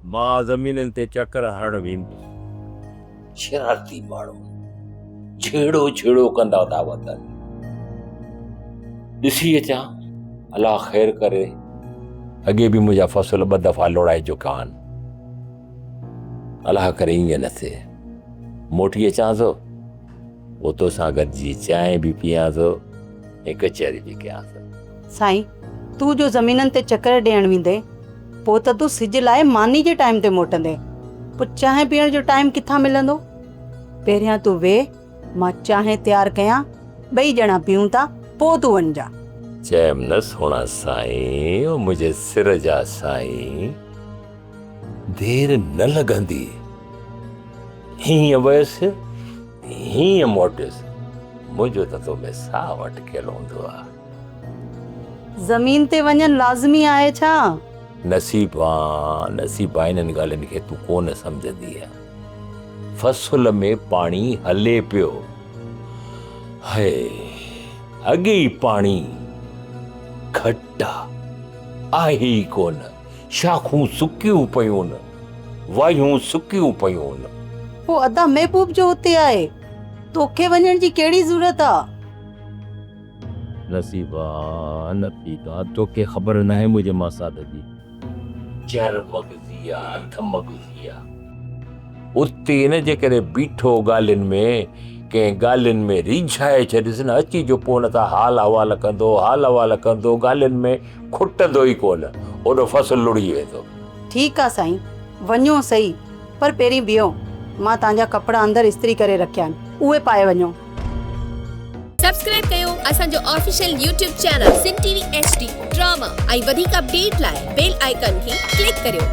मां ज़मीननि ते चकर हरण वेंदुसि। शरारती माण्हू छेड़ो छेड़ो कंदा था वतन। ॾिसी अचां, अलाह ख़ैर करे। अॻे बि मुंहिंजा फसल 2 दफ़ा लोड़ाए चुका आहिनि। अलाह करे ईअं न थिए। मोटी अचां थो, पोइ तोसां गॾिजी चांहि बि पीआं थो ऐं कचहरी बि कयां थो। साईं, तूं जो ज़मीननि ते चकर ॾियण वेंदे, पोइ त तूं सिज लाइ मानी जे टाइम ते मोटंदे, पोइ चांहि पीअण जो टाइम किथां मिलंदो? पहिरियां तूं वेह, मां चांहि तयारु कयां, 2 ॼणा पीऊं था, पोइ तूं वञिजा। चयमि न सोणा साईं, ओ मुंहिंजे सिर जा साईं, देरि न लॻंदी। हीअं वयसि हीअं मोटियुसि, मुंहिंजो त तो में साह अटकियल हूंदो आहे। ज़मीन ते वञणु लाज़मी आहे छा? नसीबा इन्हनि ॻाल्हियुनि खे तूं कोन सम्झंदी आहे। फसल में पाणी हले पियो, है अॻे ई पाणी घटि आहे ई कोन। शाखूं सुकियूं पयूं न, वायूं सुकियूं पयूं न। पोइ अदा महबूब जो हुते आहे, तोखे वञण जी कहिड़ी ज़रूरत आहे? नसीबा तोखे ख़बर न आहे मुंहिंजे मासाद जी चर मगज़ी आहे, अथ मगज़ी आहे। उते न जेकॾहिं बीठो ॻाल्हियुनि में, कंहिं ॻाल्हियुनि में रिझाए छॾियसि न, अची जो पोइ न त हाल अहवाल कंदो ॻाल्हियुनि में खुटंदो ई कोन, ओॾो फसल लुड़ी वेंदो। ठीकु आहे साईं, वञो सही, पर पहिरीं बीहो, मां तव्हांजा कपिड़ा अंदरि इस्त्री करे रखिया आहिनि, उहे पाए वञो। सब्सक्राइब कयो असांजो official YouTube channel Sindh TV HD drama ऐं वधीक अपडेट लाइ बेल आइकन खे क्लिक करियो।